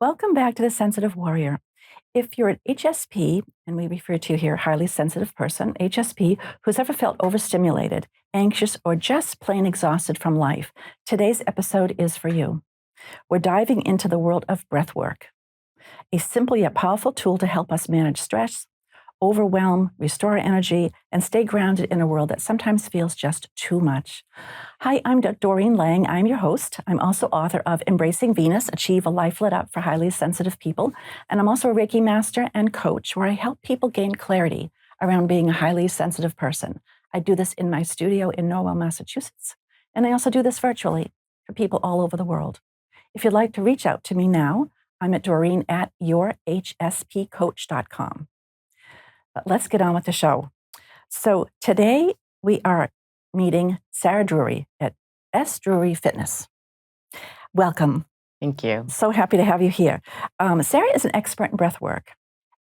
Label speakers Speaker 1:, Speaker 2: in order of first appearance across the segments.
Speaker 1: Welcome back to the Sensitive Warrior. If you're an HSP, and we refer to you here, highly sensitive person, HSP, who's ever felt overstimulated, anxious, or just plain exhausted from life, today's episode is for you. We're diving into the world of breathwork, a simple yet powerful tool to help us manage stress, overwhelm, restore energy, and stay grounded in a world that sometimes feels just too much. Hi, I'm Doreen Lang. I'm your host. I'm also author of Embracing Venus, Achieve a Life Lit Up for Highly Sensitive People. And I'm also a Reiki master and coach where I help people gain clarity around being a highly sensitive person. I do this in my studio in Norwell, Massachusetts. And I also do this virtually for people all over the world. If you'd like to reach out to me now, I'm at Doreen at yourhspcoach.com. But let's get on with the show. So today we are meeting Sarah Drury at S. Drury Fitness. Welcome.
Speaker 2: Thank you.
Speaker 1: So happy to have you here. Sarah is an expert in breath work,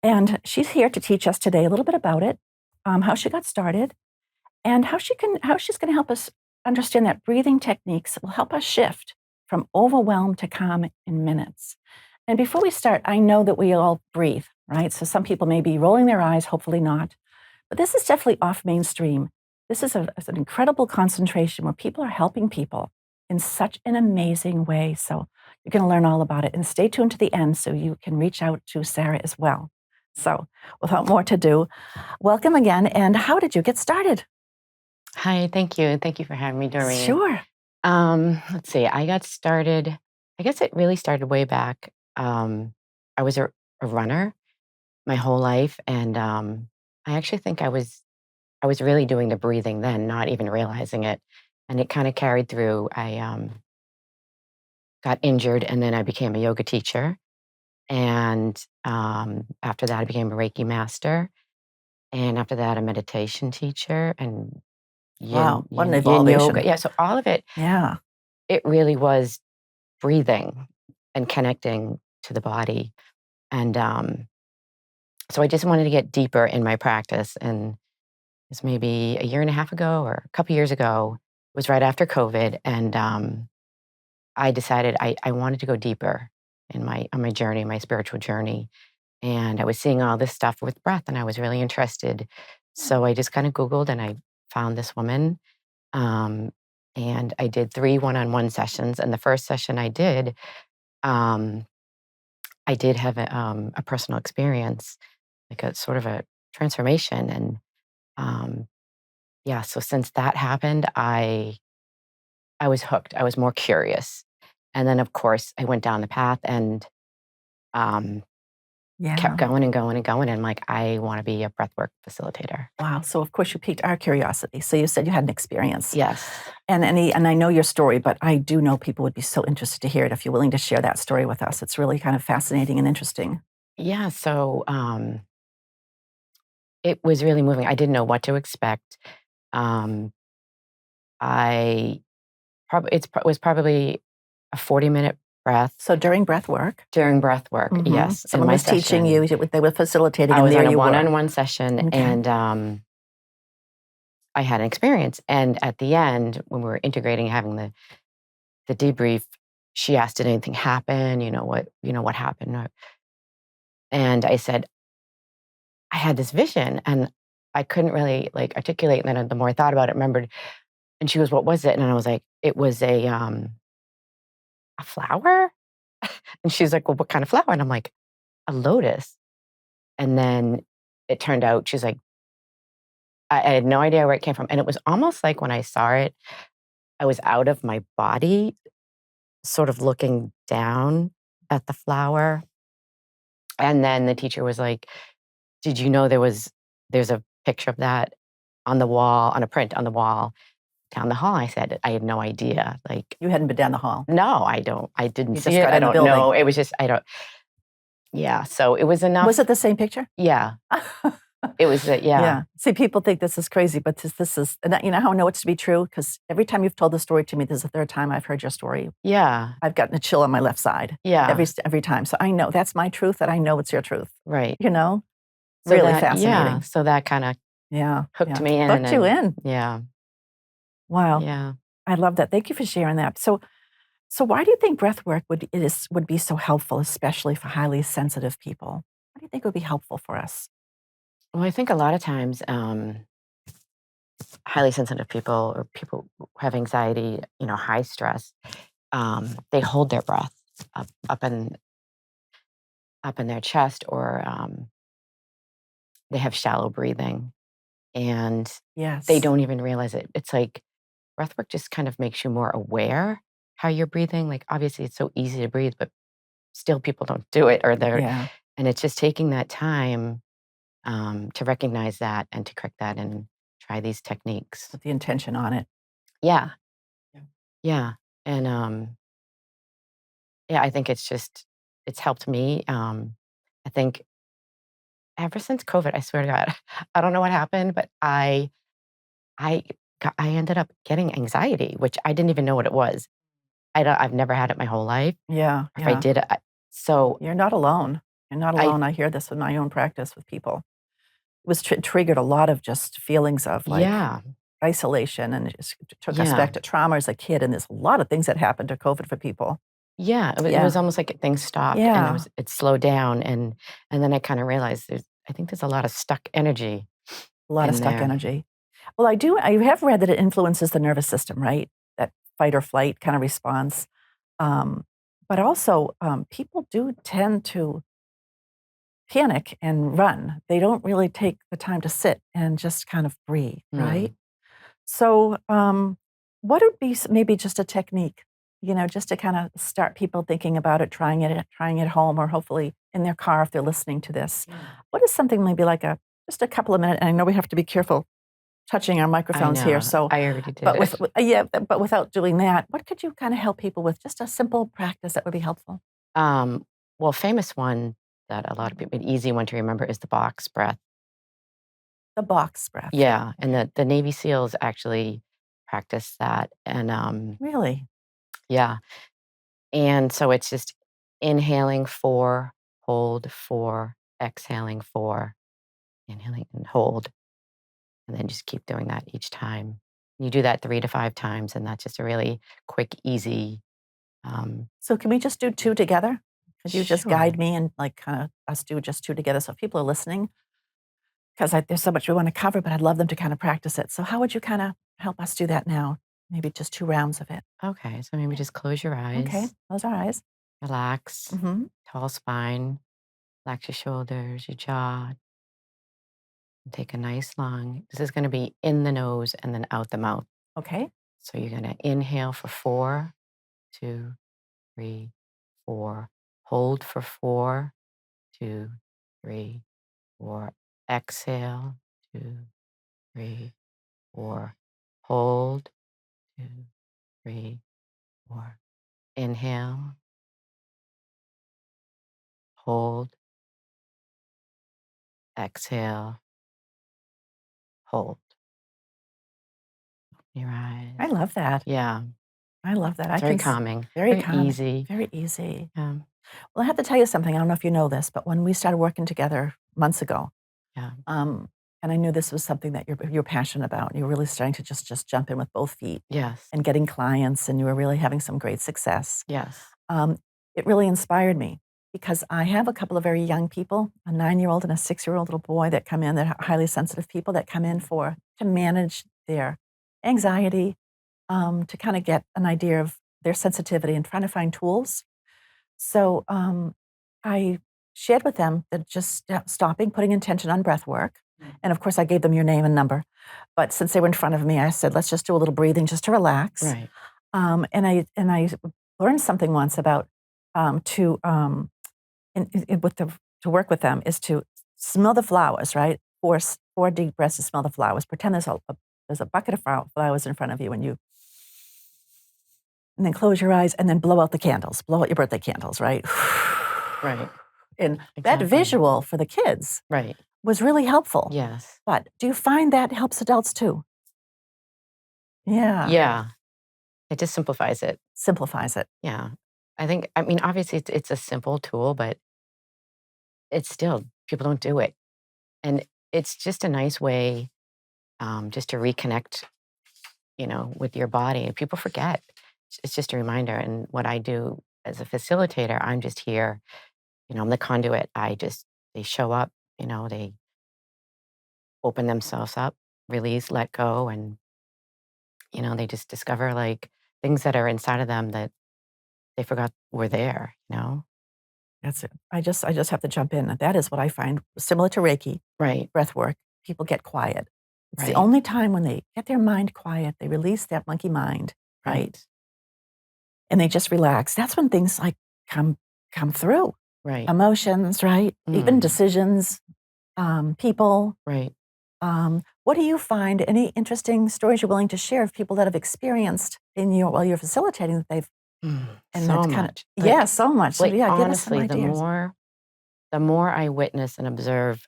Speaker 1: and she's here to teach us today a little bit about it, how she got started, and how she's going to help us understand that breathing techniques that will help us shift from overwhelm to calm in minutes. And before we start, I know that we all breathe, right? So some people may be rolling their eyes, hopefully not. But this is definitely off mainstream. This is an incredible concentration where people are helping people in such an amazing way. So you're going to learn all about it. And stay tuned to the end so you can reach out to Sarah as well. So without more to do, welcome again. And how did you get started?
Speaker 2: Hi, thank you. Thank you for having me, Doreen.
Speaker 1: Sure.
Speaker 2: Let's see. I got started, I guess it really started way back. I was a runner my whole life. And I actually think I was really doing the breathing then, not even realizing it. And it kind of carried through. I got injured and then I became a yoga teacher. And after that, I became a Reiki master. And after that, a meditation teacher and
Speaker 1: Wow, what an
Speaker 2: yin
Speaker 1: evolution.
Speaker 2: yoga. Yeah, so all of it,
Speaker 1: Yeah.
Speaker 2: it really was breathing and connecting to the body. And so I just wanted to get deeper in my practice. And it was maybe a year and a half ago or a couple years ago. It was right after COVID. And I decided I wanted to go deeper on my journey, my spiritual journey. And I was seeing all this stuff with breath and I was really interested. So I just kind of Googled and I found this woman. And I did 3 one-on-one sessions. And the first session I did have a personal experience, like a sort of a transformation. And so since that happened, I was hooked. I was more curious. And then, of course, I went down the path and kept going and going and going. And like, I want to be a breathwork facilitator.
Speaker 1: Wow. So of course you piqued our curiosity. So you said you had an experience.
Speaker 2: Yes.
Speaker 1: And I know your story, but I do know people would be so interested to hear it if you're willing to share that story with us. It's really kind of fascinating and interesting.
Speaker 2: Yeah. So it was really moving. I didn't know what to expect. It was probably a 40-minute breath.
Speaker 1: So during breath work?
Speaker 2: During breath work, yes.
Speaker 1: Someone was teaching you, they were facilitating,
Speaker 2: I was
Speaker 1: and there
Speaker 2: on a
Speaker 1: you were.
Speaker 2: one-on-one session,
Speaker 1: Okay.
Speaker 2: and I had an experience. And at the end, when we were integrating, having the debrief, she asked, "Did anything happen? What happened?" And I said, "I had this vision, and I couldn't really articulate." And then the more I thought about it, remembered. And she goes, "What was it?" And I was like, "It was a flower." And she's like, "Well, what kind of flower?" And I'm like, "A lotus." And then it turned out, she's like, I had no idea where it came from. And it was almost like when I saw it, I was out of my body, sort of looking down at the flower. And then the teacher was like, "Did you know there's a picture of that on the wall, on a print on the wall down the hall?" I said, "I had no idea." Like,
Speaker 1: You hadn't been down the hall.
Speaker 2: no, I didn't
Speaker 1: You
Speaker 2: see
Speaker 1: just
Speaker 2: it.
Speaker 1: got
Speaker 2: I
Speaker 1: in the
Speaker 2: don't know.
Speaker 1: building.
Speaker 2: It was just, yeah. So it was enough.
Speaker 1: Was it the same picture?
Speaker 2: Yeah. It was, yeah.
Speaker 1: Yeah. See, people think this is crazy, but this is, and you know how I know it's to be true? Because every time you've told the story to me, this is the third time I've heard your story.
Speaker 2: Yeah.
Speaker 1: I've gotten a chill on my left side.
Speaker 2: Yeah.
Speaker 1: Every time. So I know that's my truth, that I know it's your truth.
Speaker 2: Right.
Speaker 1: So
Speaker 2: Really
Speaker 1: fascinating.
Speaker 2: Yeah. So that kind of hooked me in.
Speaker 1: Hooked you in.
Speaker 2: Yeah.
Speaker 1: Wow.
Speaker 2: Yeah.
Speaker 1: I love that. Thank you for sharing that. So So why do you think breath work would be so helpful, especially for highly sensitive people? Why do you think it would be helpful for us?
Speaker 2: Well, I think a lot of times, highly sensitive people or people who have anxiety, high stress, they hold their breath up in their chest, or they have shallow breathing, and they
Speaker 1: Yes.
Speaker 2: don't even realize it. It's like breathwork just kind of makes you more aware how you're breathing. Like, obviously, it's so easy to breathe, but still people don't do it,
Speaker 1: Yeah.
Speaker 2: and it's just taking that time to recognize that and to correct that and try these techniques.
Speaker 1: Put the intention on it.
Speaker 2: Yeah,
Speaker 1: Yeah.
Speaker 2: yeah, and yeah, I think it's helped me. I think ever since COVID, I swear to God, I don't know what happened, but I I ended up getting anxiety, which I didn't even know what it was. I've never had it my whole life.
Speaker 1: Yeah.
Speaker 2: If I
Speaker 1: Yeah.
Speaker 2: did, so
Speaker 1: You're not alone. You're not
Speaker 2: I
Speaker 1: alone. I hear this in my own practice with people. It was triggered a lot of just feelings of like
Speaker 2: yeah,
Speaker 1: isolation, and it just took us
Speaker 2: yeah,
Speaker 1: back to trauma as a kid. And there's a lot of things that happened to COVID for people.
Speaker 2: yeah. It was
Speaker 1: Yeah.
Speaker 2: almost like things stopped and
Speaker 1: Yeah.
Speaker 2: it slowed down, and then I kind of realized I think there's a lot of stuck energy
Speaker 1: A lot of
Speaker 2: in
Speaker 1: stuck
Speaker 2: there.
Speaker 1: energy. Well, I have read that it influences the nervous system, right? That fight or flight kind of response. Um, but also, people do tend to panic and run. They don't really take the time to sit and just kind of breathe, right?
Speaker 2: Hmm.
Speaker 1: So, what would be maybe just a technique, just to kind of start people thinking about it, trying it at home, or hopefully in their car if they're listening to this.
Speaker 2: Yeah.
Speaker 1: What is something maybe like just a couple of minutes? And I know we have to be careful touching our
Speaker 2: I
Speaker 1: microphones here.
Speaker 2: know.
Speaker 1: So,
Speaker 2: I already
Speaker 1: but
Speaker 2: did.
Speaker 1: yeah, but without doing that, what could you kind of help people with? Just a simple practice that would be helpful.
Speaker 2: Um, well, famous one that a lot of people, an easy one to remember is the box breath.
Speaker 1: The box breath.
Speaker 2: Yeah, and
Speaker 1: Okay.
Speaker 2: the Navy SEALs actually practice that, and
Speaker 1: Really?
Speaker 2: yeah, and so it's just inhaling 4, hold 4, exhaling 4, inhaling and hold, and then just keep doing that each time. You do that 3 to 5 times, and that's just a really quick, easy. Um,
Speaker 1: So can we just do two together? Could you just
Speaker 2: sure.
Speaker 1: guide me and like kind of us do just two together so if people are listening? Because there's so much we want to cover, but I'd love them to kind of practice it. So how would you kind of help us do that now? Maybe just 2 rounds of it.
Speaker 2: Okay, so maybe just close your
Speaker 1: Okay,
Speaker 2: eyes,
Speaker 1: close our eyes.
Speaker 2: relax,
Speaker 1: Hmm.
Speaker 2: tall spine, relax your shoulders, your jaw, and take a nice long. This is going to be in the nose and then out the mouth.
Speaker 1: Okay.
Speaker 2: So you're going to inhale for 4, 2, 3, 4. Hold for 4, 2, 3, 4. Exhale, 2, 3, 4. Hold, 2, 3, 4. Inhale, hold, exhale, hold. Your eyes.
Speaker 1: I love that.
Speaker 2: Yeah,
Speaker 1: I love that.
Speaker 2: it's very calming,
Speaker 1: Very
Speaker 2: very
Speaker 1: calming,
Speaker 2: easy.
Speaker 1: very easy.
Speaker 2: Yeah,
Speaker 1: Well, I have to tell you something. I don't know if you know this, but when we started working together months ago,
Speaker 2: yeah,
Speaker 1: um, and I knew this was something that you're passionate about. You're really starting to just jump in with both feet
Speaker 2: yes,
Speaker 1: and getting clients, and you were really having some great success.
Speaker 2: yes,
Speaker 1: Um, it really inspired me because I have a couple of very young people, a 9-year-old and a 6-year-old little boy that come in that are highly sensitive people that come in to manage their anxiety, to kind of get an idea of their sensitivity and trying to find tools. So I shared with them that just stopping, putting intention on breath work. And of course, I gave them your name and number. But since they were in front of me, I said, let's just do a little breathing just to relax.
Speaker 2: right,
Speaker 1: And I learned something once about to with to work with them is to smell the flowers, right? Four deep breaths to smell the flowers. Pretend there's a bucket of flowers in front of you, and then close your eyes and then blow out the candles. Blow out your birthday candles, right?
Speaker 2: right,
Speaker 1: And that
Speaker 2: exactly,
Speaker 1: visual for the kids
Speaker 2: right,
Speaker 1: was really helpful.
Speaker 2: yes,
Speaker 1: But do you find that helps adults too? Yeah,
Speaker 2: yeah. It just simplifies it.
Speaker 1: simplifies it.
Speaker 2: Yeah, I mean, obviously, it's a simple tool, but it's still people don't do it, and it's just a nice way, just to reconnect, with your body. And people forget. it's just a reminder. And what I do as a facilitator, I'm just here, I'm the conduit. They show up, they open themselves up, release, let go, and, they just discover like things that are inside of them that they forgot were there.
Speaker 1: That's it. I just have to jump in. That is what I find similar to Reiki,
Speaker 2: Right,
Speaker 1: breath work. People get quiet. It's the
Speaker 2: right,
Speaker 1: only time when they get their mind quiet, they release that monkey mind, right?
Speaker 2: right,
Speaker 1: And they just relax. That's when things like come through.
Speaker 2: right,
Speaker 1: Emotions, right? Even
Speaker 2: mm,
Speaker 1: decisions, people.
Speaker 2: right.
Speaker 1: What do you find? Any interesting stories you're willing to share of people that have experienced while you're facilitating that they've and
Speaker 2: So
Speaker 1: that's kind of
Speaker 2: much.
Speaker 1: yeah, so much. So
Speaker 2: Like
Speaker 1: yeah, give us some
Speaker 2: honestly, the
Speaker 1: ideas.
Speaker 2: more the more I witness and observe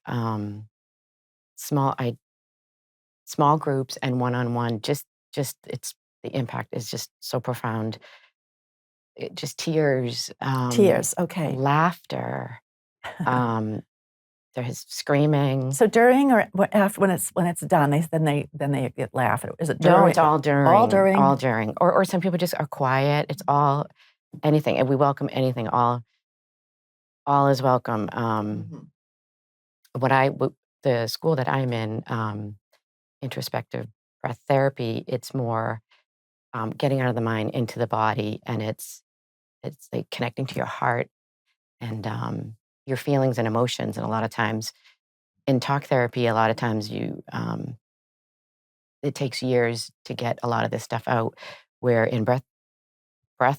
Speaker 2: small I small groups and one-on-one, just it's the impact is just so profound. Just tears,
Speaker 1: Tears. Okay.
Speaker 2: laughter, um, there's screaming.
Speaker 1: So during or after when it's done, then they get laugh. Is it
Speaker 2: No,
Speaker 1: during?
Speaker 2: it's all
Speaker 1: All
Speaker 2: during,
Speaker 1: during.
Speaker 2: all during. Or some people just are quiet. It's all anything, and we welcome anything. All is welcome.
Speaker 1: Mhm.
Speaker 2: What I w The school that I'm in, introspective breath therapy, it's more, getting out of the mind into the body, and it's like connecting to your heart and, your feelings and emotions, and a lot of times in talk therapy, a lot of times it takes years to get a lot of this stuff out, where in breath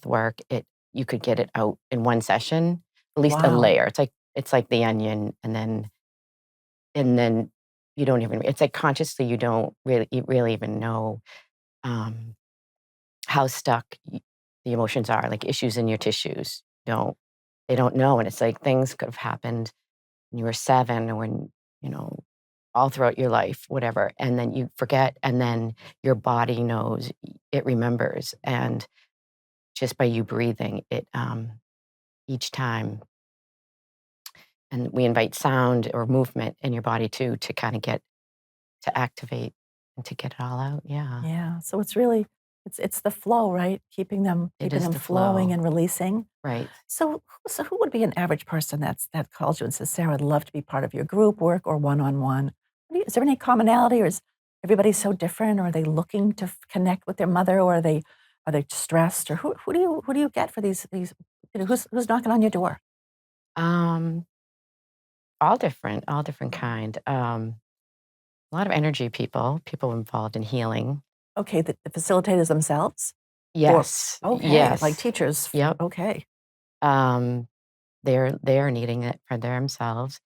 Speaker 2: work, you could get it out in one session, at least a
Speaker 1: Wow.
Speaker 2: layer. It's like the onion, and then you don't even it's like consciously you really even know, um, how stuck the emotions are, like issues in your tissues. They don't know, and it's like things could have happened when you were 7 or when, you know, all throughout your life, whatever, and then you forget, and then your body knows, it remembers, and just by you breathing, each time, and we invite sound or movement in your body too to kinda get to activate and to get it all out, yeah.
Speaker 1: Yeah. So it's really it's the flow, right? Keeping them
Speaker 2: It
Speaker 1: keeping
Speaker 2: is
Speaker 1: them
Speaker 2: the
Speaker 1: flowing
Speaker 2: flow.
Speaker 1: and releasing.
Speaker 2: Right.
Speaker 1: So who would be an average person that calls you and says, "Sarah, I'd love to be part of your group work or one-on-one." Is there any commonality, or is everybody so different? Or are they looking to connect with their mother, or are they stressed? Or who do you get for these who's knocking on your door?
Speaker 2: Um, all different kind. A lot of energy people involved in healing.
Speaker 1: Okay, the facilitators themselves? Or
Speaker 2: Yes,
Speaker 1: okay, like
Speaker 2: yes.
Speaker 1: teachers.
Speaker 2: Yep.
Speaker 1: Okay.
Speaker 2: Um, they're needing it for themselves.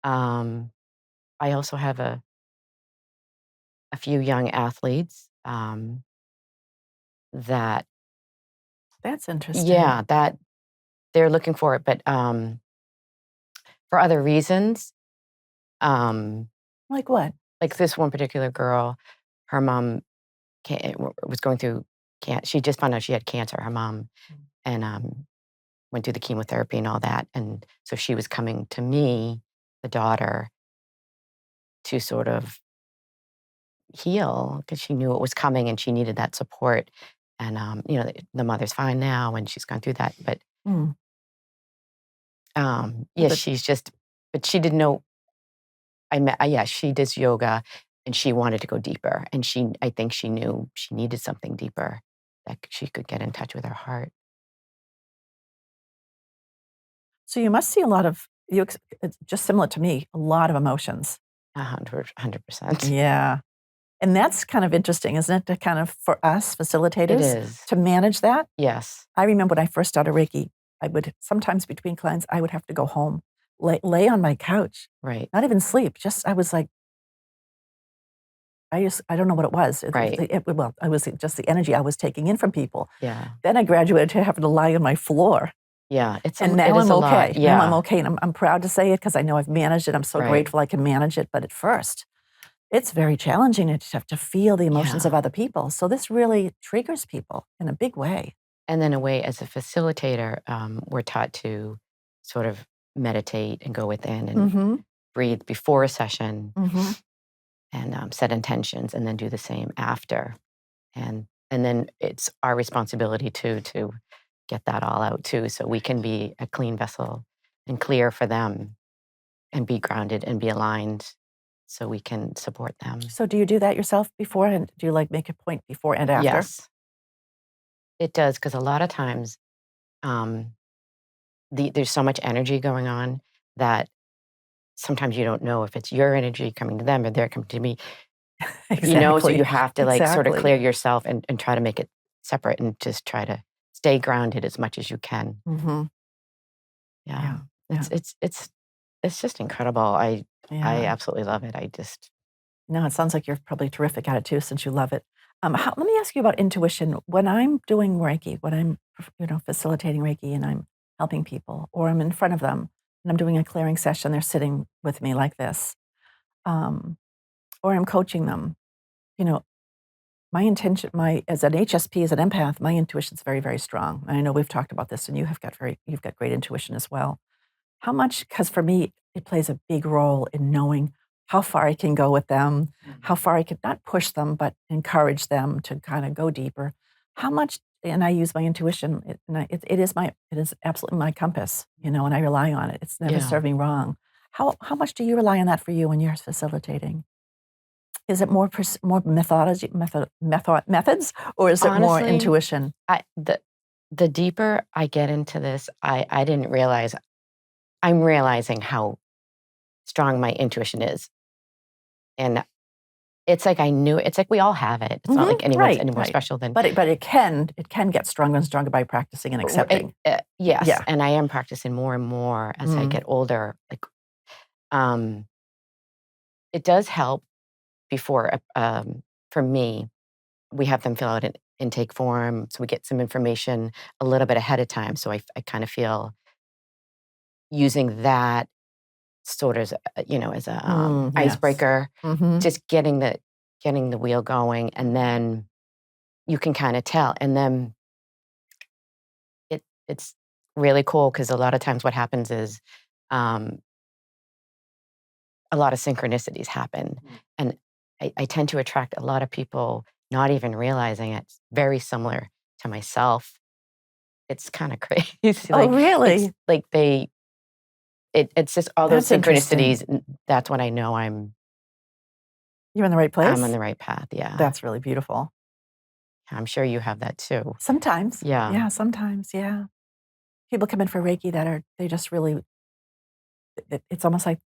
Speaker 2: Um, I also have a few young athletes, that
Speaker 1: That's interesting.
Speaker 2: yeah, that they're looking for it, but, for other reasons. Um,
Speaker 1: Like what?
Speaker 2: like this one particular girl, her mom was going through she just found out she had cancer, her mom, and, went through the chemotherapy and all that, and so she was coming to me, the daughter, to sort of heal because she knew it was coming and she needed that support, and, the mother's fine now and she's gone through that, but,
Speaker 1: Mm.
Speaker 2: yeah,
Speaker 1: But
Speaker 2: but she didn't know yeah, she does yoga, and she wanted to go deeper, and I think she knew she needed something deeper, that she could get in touch with her heart.
Speaker 1: so you must see a lot of it's just similar to me, a lot of emotions.
Speaker 2: 100%.
Speaker 1: Yeah. And that's kind of interesting, isn't it? To kind of for us
Speaker 2: It
Speaker 1: facilitators
Speaker 2: is.
Speaker 1: to manage that.
Speaker 2: Yes.
Speaker 1: I remember when I first started Reiki, I would sometimes between clients, I would have to go home, lay on my couch,
Speaker 2: Right.
Speaker 1: not even sleep. Just I was like, I don't know what it was.
Speaker 2: Right.
Speaker 1: Well, I was just the energy I was taking in from people.
Speaker 2: Yeah.
Speaker 1: Then I graduated to having to lie on my floor.
Speaker 2: Yeah.
Speaker 1: And
Speaker 2: It
Speaker 1: now
Speaker 2: is
Speaker 1: I'm
Speaker 2: a lot.
Speaker 1: okay. Now I'm
Speaker 2: Yeah.
Speaker 1: okay, and I'm proud to say it because I know I've managed it. I'm so
Speaker 2: Right.
Speaker 1: grateful I can manage it, but at first, it's very challenging to have to feel the emotions of
Speaker 2: Yeah.
Speaker 1: other people. So this really triggers people in a big way.
Speaker 2: And then a way as a facilitator, we're taught to sort of meditate and go within and
Speaker 1: Mhm,
Speaker 2: breathe before a session
Speaker 1: mhm.
Speaker 2: and, set intentions and then do the same after. And And then it's our responsibility too to get that all out too, so we can be a clean vessel and clear for them and be grounded and be aligned so we can support them.
Speaker 1: So do you do that yourself before, and do you like make a point before and after?
Speaker 2: Yes, it does, because a lot of times um, there's so much energy going on that sometimes you don't know if it's your energy coming to them or they're coming to me. So you
Speaker 1: Exactly.
Speaker 2: have to like sort of
Speaker 1: Exactly.
Speaker 2: clear yourself and try to make it separate and just try to stay grounded as much as you can.
Speaker 1: Mhm.
Speaker 2: Yeah.
Speaker 1: Yeah.
Speaker 2: It's
Speaker 1: Yeah.
Speaker 2: it's it's it's just incredible. I
Speaker 1: Yeah.
Speaker 2: absolutely love it. I just
Speaker 1: No, it sounds like you're probably terrific at it too, since you love it. Let me ask you about intuition. When I'm doing Reiki, when I'm, facilitating Reiki and I'm helping people, or I'm in front of them and I'm doing a clearing session, they're sitting with me like this, um, or I'm coaching them, you know, my intention, as an HSP, as an empath, my intuition's very, very strong. And I know we've talked about this, and you've got great intuition as well. How much, because for me, it plays a big role in knowing how far I can go with them, how far I can not push them, but encourage them to kind of go deeper. How much, and I use my intuition, it is absolutely my compass, and I rely on it. It's never
Speaker 2: yeah.
Speaker 1: served me wrong. How much do you rely on that for you when you're facilitating? Is it more methods, or is it more
Speaker 2: Honestly,
Speaker 1: intuition?
Speaker 2: I the deeper I get into this, I didn't realize I'm realizing how strong my intuition is. And it's like I knew it's like we all have it. It's not
Speaker 1: Mhm,
Speaker 2: like anyone's
Speaker 1: right,
Speaker 2: any more
Speaker 1: right.
Speaker 2: special than
Speaker 1: But it can get stronger and stronger by practicing and accepting.
Speaker 2: yes,
Speaker 1: Yeah.
Speaker 2: and I am practicing more and more as I
Speaker 1: Mm.
Speaker 2: get older. Like um it does help before for me, we have them fill out an intake form so we get some information a little bit ahead of time. So I kind of feel using that sort of, as a
Speaker 1: Yes.
Speaker 2: icebreaker,
Speaker 1: Mhm.
Speaker 2: just getting the wheel going, and then you can kind of tell. And then it's really cool because a lot of times what happens is um, a lot of synchronicities happen, and I tend to attract a lot of people not even realizing it's very similar to myself. It's kind of crazy.
Speaker 1: Oh,
Speaker 2: Like it's
Speaker 1: really?
Speaker 2: like it's just all those
Speaker 1: That's interesting.
Speaker 2: synchronicities. That's when I know
Speaker 1: You're in the right
Speaker 2: I'm on
Speaker 1: place?
Speaker 2: the right path. Yeah.
Speaker 1: That's really beautiful.
Speaker 2: I'm sure you have that too.
Speaker 1: Sometimes.
Speaker 2: Yeah.
Speaker 1: Yeah, sometimes, yeah. People come in for Reiki they just really it's almost like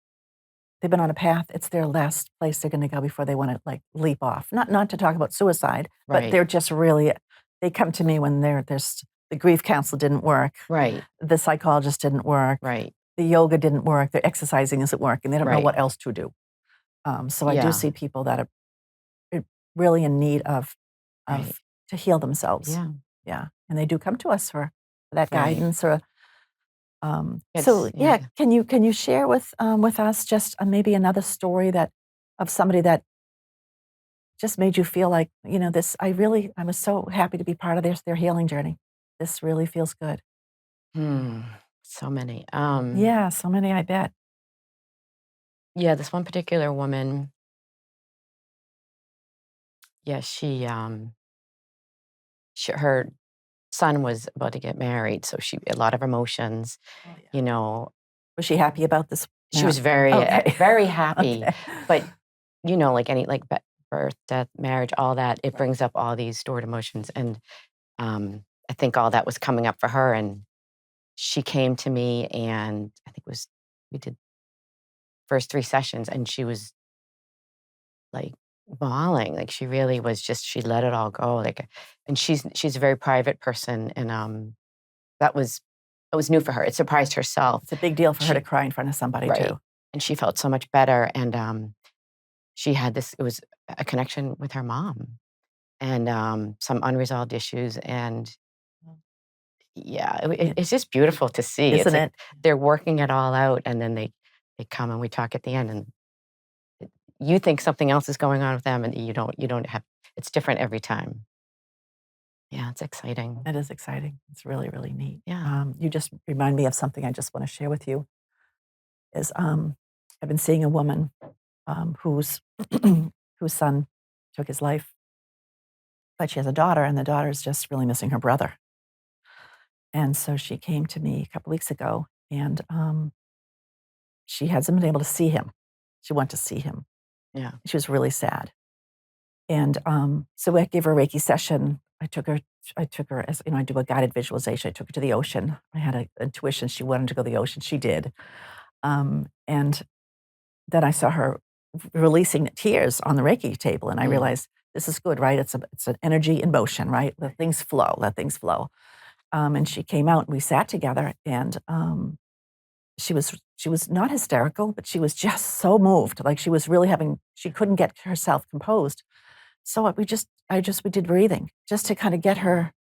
Speaker 1: they've been on a path. It's their last place they're gonna go before they wanna, like, leap off. Not to talk about suicide, but
Speaker 2: Right.
Speaker 1: they're just really they come to me when there's the grief counsel didn't work,
Speaker 2: Right.
Speaker 1: the psychologist didn't work,
Speaker 2: Right.
Speaker 1: the yoga didn't work, the exercising isn't working, they don't know
Speaker 2: Right.
Speaker 1: what else to do. So I do
Speaker 2: Yeah.
Speaker 1: see people that are really in need
Speaker 2: Right.
Speaker 1: of to heal themselves.
Speaker 2: Yeah.
Speaker 1: Yeah, and they do come to us for that
Speaker 2: Right.
Speaker 1: guidance or,
Speaker 2: It's
Speaker 1: so
Speaker 2: yeah.
Speaker 1: yeah, can you share with us just, maybe another story that of somebody that just made you feel like, I was so happy to be part of their healing journey. This really feels good.
Speaker 2: Hmm. So many.
Speaker 1: Yeah, so many, I bet.
Speaker 2: Yeah, this one particular woman, yeah, her son was about to get married, so she a lot of emotions,
Speaker 1: Oh, yeah.
Speaker 2: you know.
Speaker 1: Was she happy about this
Speaker 2: She was
Speaker 1: now?
Speaker 2: very,
Speaker 1: Okay.
Speaker 2: very happy,
Speaker 1: Okay.
Speaker 2: but, like any like birth, death, marriage, all that, it
Speaker 1: Right.
Speaker 2: brings up all these stored emotions, and, I think all that was coming up for her, and she came to me, and I think it was we did first 3 sessions, and she was, like, bawling, like, she really was just she let it all go, like, and she's a very private person, and, that was it was new for her, it surprised herself.
Speaker 1: It's a big deal for her to
Speaker 2: She
Speaker 1: cry in front of somebody
Speaker 2: Right,
Speaker 1: too.
Speaker 2: and she felt so much better, and, she had this it was a connection with her mom and, some unresolved issues, and yeah,
Speaker 1: Yeah,
Speaker 2: it's just beautiful to see. It's
Speaker 1: isn't
Speaker 2: like
Speaker 1: it?
Speaker 2: they're working it all out, and then they come and we talk at the end, and you think something else is going on with them, and you don't have it's different every time. Yeah, it's exciting.
Speaker 1: It is exciting. It's really, really neat.
Speaker 2: Yeah.
Speaker 1: You just remind me of something I just wanna share with you is, I've been seeing a woman, whose whose son took his life but she has a daughter, and the daughter's just really missing her brother. And so she came to me a couple weeks ago, and she hasn't been able to see him. She wanted to see him.
Speaker 2: Yeah.
Speaker 1: She was really sad. And so I gave her a Reiki session. I took her as, I do a guided visualization. I took her to the ocean. I had an intuition she wanted to go to the ocean. She did. And then I saw her releasing tears on the Reiki table, and I realized this is good, right? It's an energy in motion, right? Let things flow. Let things flow. And she came out, and we sat together, and she was not hysterical, but she was just so moved. Like she was really she couldn't get herself composed. So we did breathing just to kind of get her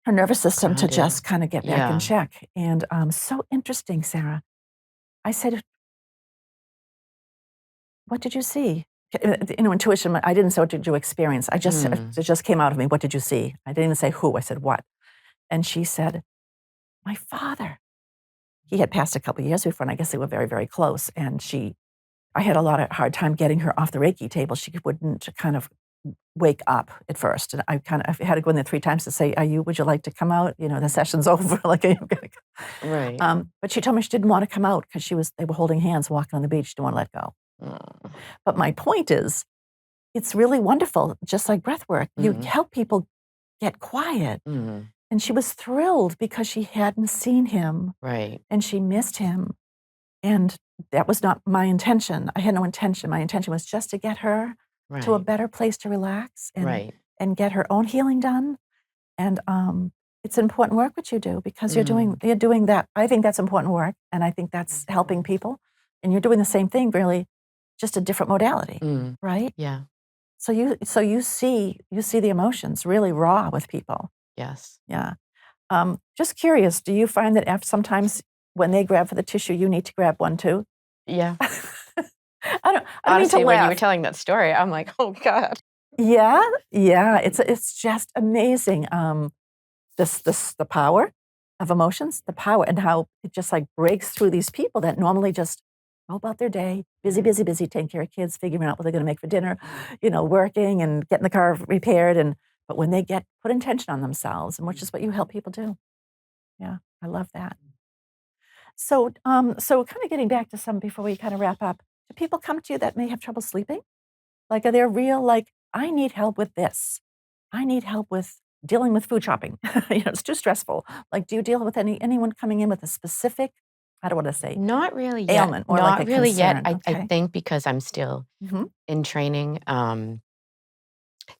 Speaker 1: nervous system to just kind of get back in check. And so interesting, Sarah. I said, "What did you see?" Intuition. I didn't say, "What did you experience?" It just came out of me. What did you see? I didn't even say who. I said what. And she said, "My father." He had passed a couple of years before, and I guess they were very, very close. And I had a lot of hard time getting her off the Reiki table. She wouldn't kind of wake up at first. And I had to go in there 3 times to say, would you like to come out? The session's over. Like, are you gonna come?
Speaker 2: Right.
Speaker 1: But she told me she didn't want to come out because they were holding hands walking on the beach. She didn't want to let go. But my point is, it's really wonderful, just like breath work. You help people get quiet. And she was thrilled because she hadn't seen him.
Speaker 2: Right.
Speaker 1: And she missed him. And that was not my intention. I had no intention. My intention was just to get her to a better place to relax and get her own healing done. And it's important work what you do because you're doing that. I think that's important work, and I think that's helping people. And you're doing the same thing, really, just a different modality, right?
Speaker 2: Yeah.
Speaker 1: So you see the emotions really raw with people.
Speaker 2: Yes.
Speaker 1: Yeah. Just curious, do you find that sometimes when they grab for the tissue, you need to grab one too?
Speaker 2: Yeah.
Speaker 1: I don't
Speaker 2: Honestly,
Speaker 1: mean to
Speaker 2: when
Speaker 1: laugh.
Speaker 2: you were telling that story, I'm like, oh God.
Speaker 1: Yeah. It's just amazing. The power of emotions, the power, and how it just like breaks through these people that normally just go about their day, busy, taking care of kids, figuring out what they're going to make for dinner, working and getting the car repaired. But when they put intention on themselves, and which is what you help people do. Yeah, I love that. So, so kind of getting back to some before we kind of wrap up, do people come to you that may have trouble sleeping? Like, are there real, like, I need help with this. I need help with dealing with food shopping. It's too stressful. Like, do you deal with anyone coming in with a specific, I don't want to say
Speaker 2: Not really yet.
Speaker 1: ailment or like a
Speaker 2: Not really yet.
Speaker 1: concern?
Speaker 2: I think because I'm still
Speaker 1: Mhm.
Speaker 2: in training,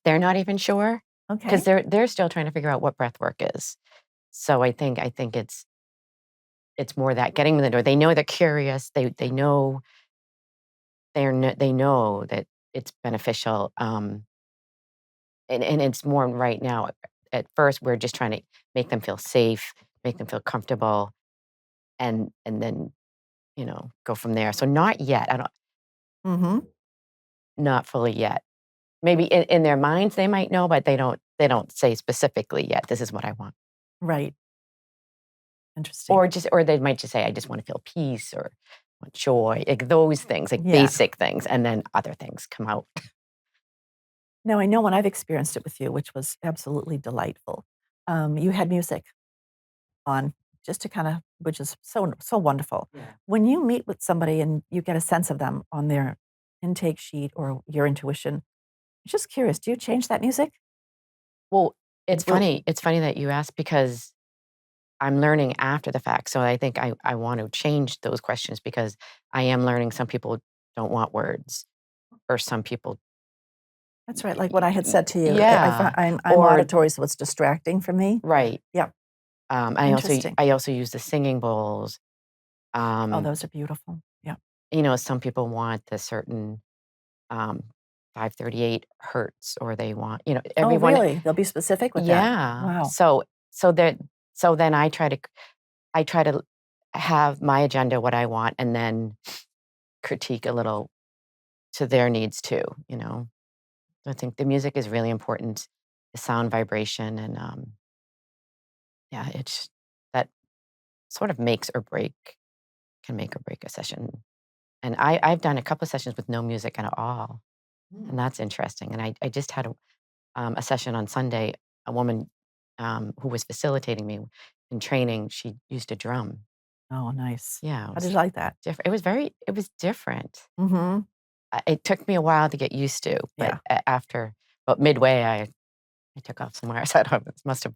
Speaker 2: they're not even sure because
Speaker 1: Okay.
Speaker 2: they're still trying to figure out what breath work is. So I think it's more that getting them in the door. They know they're curious. They know they know that it's beneficial. And it's more right now. At first, we're just trying to make them feel safe, make them feel comfortable, and then go from there. So not yet. I don't.
Speaker 1: Mm-hmm.
Speaker 2: Not fully yet. Maybe in their minds they might know, but they don't say specifically yet. This is what I want.
Speaker 1: Right. Interesting.
Speaker 2: Or they might just say, I just want to feel peace or want joy, like those things, like
Speaker 1: Yeah.
Speaker 2: basic things, and then other things come out.
Speaker 1: Now, I know when I've experienced it with you, which was absolutely delightful, you had music on just to kind of, which is so wonderful.
Speaker 2: Yeah.
Speaker 1: When you meet with somebody and you get a sense of them on their intake sheet or your intuition, I'm just curious, do you change that music?
Speaker 2: Well, it's
Speaker 1: Will-
Speaker 2: funny. It's funny that you asked because I'm learning after the fact. So I think I want to change those questions because I am learning some people don't want words, or some people.
Speaker 1: That's right. Like what I had said to you,
Speaker 2: Yeah.
Speaker 1: I'm
Speaker 2: Or
Speaker 1: auditory, so it's distracting for me.
Speaker 2: right.
Speaker 1: Yeah. Interesting.
Speaker 2: I also use the singing bowls.
Speaker 1: Oh, those are beautiful. Yeah.
Speaker 2: Some people want the certain um, 538 hertz, or they want,
Speaker 1: Oh,
Speaker 2: everyone.
Speaker 1: really? They'll be specific with that.
Speaker 2: Yeah.
Speaker 1: Wow.
Speaker 2: So then I try to have my agenda, what I want, and then critique a little to their needs too. I think the music is really important, the sound vibration, and yeah, it's that sort of can make or break a session. And I've done a couple of sessions with no music at all, and that's interesting. And I just had a session on Sunday, a woman who was facilitating me in training, she used a drum.
Speaker 1: Oh, nice.
Speaker 2: Yeah, it
Speaker 1: How did
Speaker 2: was
Speaker 1: you like that?
Speaker 2: different. It was different.
Speaker 1: Mhm.
Speaker 2: It took me a while to get used to, but
Speaker 1: Yeah.
Speaker 2: but midway, I took off somewhere. I said, "Oh, this must have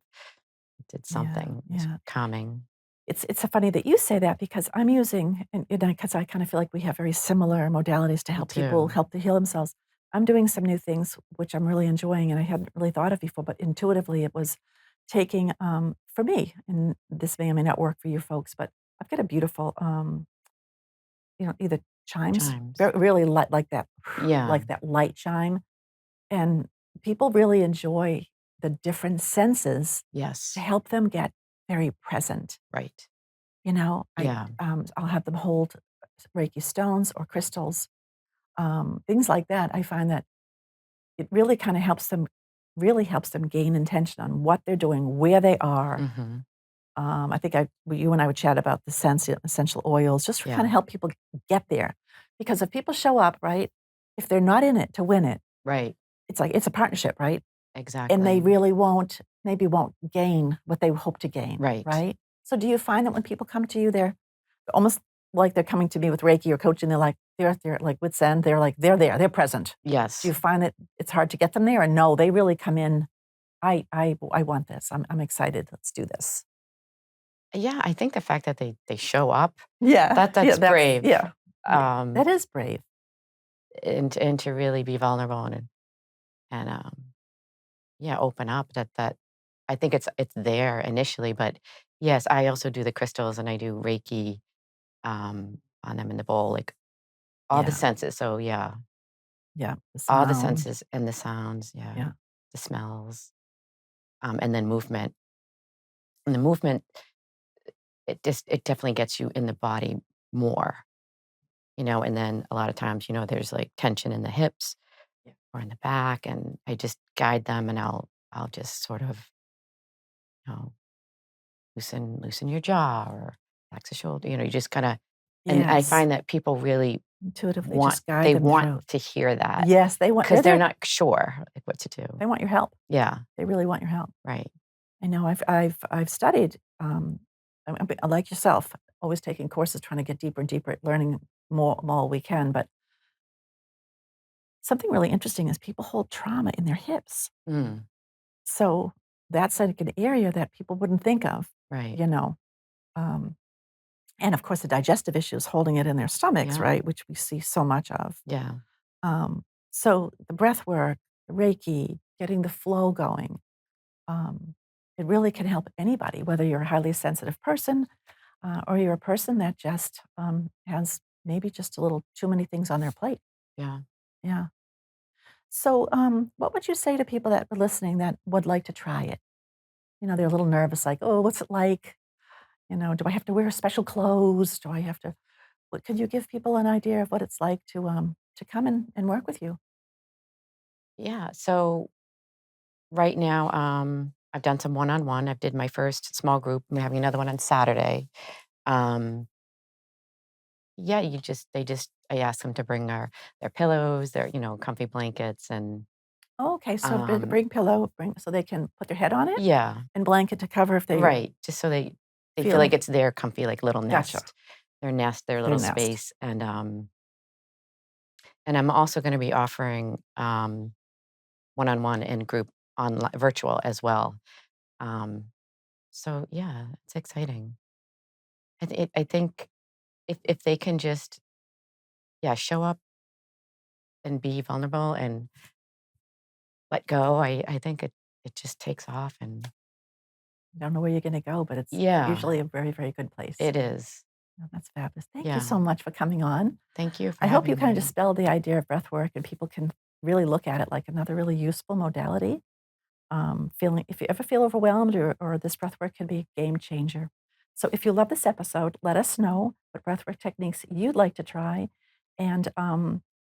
Speaker 2: did
Speaker 1: Yeah,
Speaker 2: something. It was
Speaker 1: yeah.
Speaker 2: calming."
Speaker 1: It's so funny that you say that because I'm using and 'cause I kinda feel like we have very similar modalities to
Speaker 2: Me
Speaker 1: help people
Speaker 2: too.
Speaker 1: help to heal themselves. I'm doing some new things which I'm really enjoying, and I hadn't really thought of before, but intuitively, it was taking, for me, and this may or may not work for you folks, but I've got a beautiful, either chimes,
Speaker 2: Chimes.
Speaker 1: really light like that
Speaker 2: Yeah.
Speaker 1: like that light chime, and people really enjoy the different senses to
Speaker 2: Yes.
Speaker 1: help them get very present.
Speaker 2: Right. Yeah.
Speaker 1: I'll have them hold Reiki stones or crystals, things like that. I find that it really helps them gain intention on what they're doing, where they are.
Speaker 2: Mhm.
Speaker 1: I think you and I would chat about the essential oils, just to kind
Speaker 2: Yeah.
Speaker 1: of help people get there. Because if people show up, right, if they're not in it to win it,
Speaker 2: Right.
Speaker 1: it's like it's a partnership, right? And they
Speaker 2: Exactly.
Speaker 1: really won't gain what they hope to gain,
Speaker 2: Right.
Speaker 1: right? So do you find that when people come to you, they're almost like they're coming to me with Reiki or coaching, they're like wit's end, they're there, they're present. Do
Speaker 2: Yes.
Speaker 1: you find that it's hard to get them there or no, they really come in, I want this. I'm excited. Let's do this.
Speaker 2: Yeah, I think the fact that they show up,
Speaker 1: Yeah. Yeah,
Speaker 2: that's brave.
Speaker 1: yeah. Yeah.
Speaker 2: Um,
Speaker 1: That is brave.
Speaker 2: and to really be vulnerable and yeah, open up that I think it's there initially, but yes, I also do the crystals and I do Reiki on them in the bowl, like all the
Speaker 1: Yeah.
Speaker 2: senses. So yeah,
Speaker 1: Yeah. The
Speaker 2: all the
Speaker 1: sound.
Speaker 2: senses and the sounds, yeah,
Speaker 1: Yeah.
Speaker 2: the smells, and then movement. And the movement, it definitely gets you in the body more, and then a lot of times, there's like tension in the hips
Speaker 1: Yeah.
Speaker 2: or in the back, and I just guide them and I'll just sort of, you know, loosen your jaw or relax the shoulder, you just kind of, and I
Speaker 1: Yes.
Speaker 2: find that people really
Speaker 1: Intuitively just guide them
Speaker 2: want
Speaker 1: through.
Speaker 2: to hear that
Speaker 1: Yes,
Speaker 2: because
Speaker 1: they're
Speaker 2: they're
Speaker 1: there.
Speaker 2: not sure like what to do.
Speaker 1: They want your help.
Speaker 2: Yeah,
Speaker 1: They really want your help.
Speaker 2: right.
Speaker 1: I know I've studied, like yourself, always taking courses, trying to get deeper and deeper at learning more we can, but something really interesting is people hold trauma in their hips.
Speaker 2: Mm,
Speaker 1: So, that's like an area that people wouldn't think of,
Speaker 2: right.
Speaker 1: you know? Um, and of course, the digestive issues holding it in their stomachs,
Speaker 2: Yeah,
Speaker 1: right, which we see so much of.
Speaker 2: yeah,
Speaker 1: So the breath work, Reiki, getting the flow going, um, it really can help anybody, whether you're a highly sensitive person, or you're a person that just, has maybe just a little too many things on their plate.
Speaker 2: yeah.
Speaker 1: Yeah. So, what would you say to people that were listening that would like to try it? They're a little nervous, like, "Oh, what's it like? Do I have to wear special clothes? Do I have to" what could you give people an idea of what it's like to come and work with you?
Speaker 2: Yeah. So right now, I've done some one-on-one. I've did my first small group. I'm having another one on Saturday. Um, yeah, I ask them to bring their pillows, their, comfy blankets and,
Speaker 1: Oh, okay, so
Speaker 2: um,
Speaker 1: bring pillow, bring so they can put their head on it,
Speaker 2: yeah,
Speaker 1: and blanket to cover if they
Speaker 2: right. Just so they feel like
Speaker 1: feel
Speaker 2: it's their comfy, like little
Speaker 1: gotcha,
Speaker 2: nest, their
Speaker 1: their
Speaker 2: little
Speaker 1: nest.
Speaker 2: space. And I'm also going to be offering, one-on-one and group online, virtual as well. Um, so yeah, it's exciting. I think if they can just, yeah, show up and be vulnerable and let go, I think it just takes off and
Speaker 1: Don't know where you're gonna go, but it's
Speaker 2: yeah,
Speaker 1: usually a very, very good place.
Speaker 2: it is.
Speaker 1: Oh, that's fabulous. Thank you
Speaker 2: Yeah.
Speaker 1: so much for coming on.
Speaker 2: Thank you for
Speaker 1: I hope you
Speaker 2: having
Speaker 1: kinda
Speaker 2: me.
Speaker 1: dispel the idea of breath work and people can really look at it like another really useful modality. Feeling if you ever feel overwhelmed or this breathwork can be a game changer. So if you love this episode, let us know what breathwork techniques you'd like to try and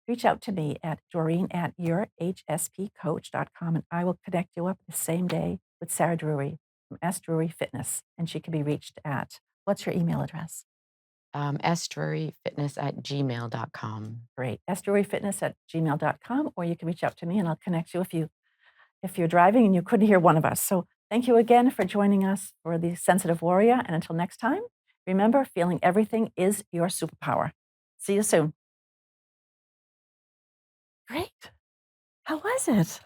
Speaker 1: reach out to me at Doreen at yourhspcoach.com and I will connect you up the same day with Sarah Drury from S. Drury Fitness. And she can be reached at what's your email address?
Speaker 2: sdruryfitness@gmail.com.
Speaker 1: Great. Fitness at gmail.com, or you can reach out to me and I'll connect you if you if you're driving and you couldn't hear one of us. So thank you again for joining us for the Sensitive Warrior. And until next time, remember, feeling everything is your superpower. See you soon. Great. How was it?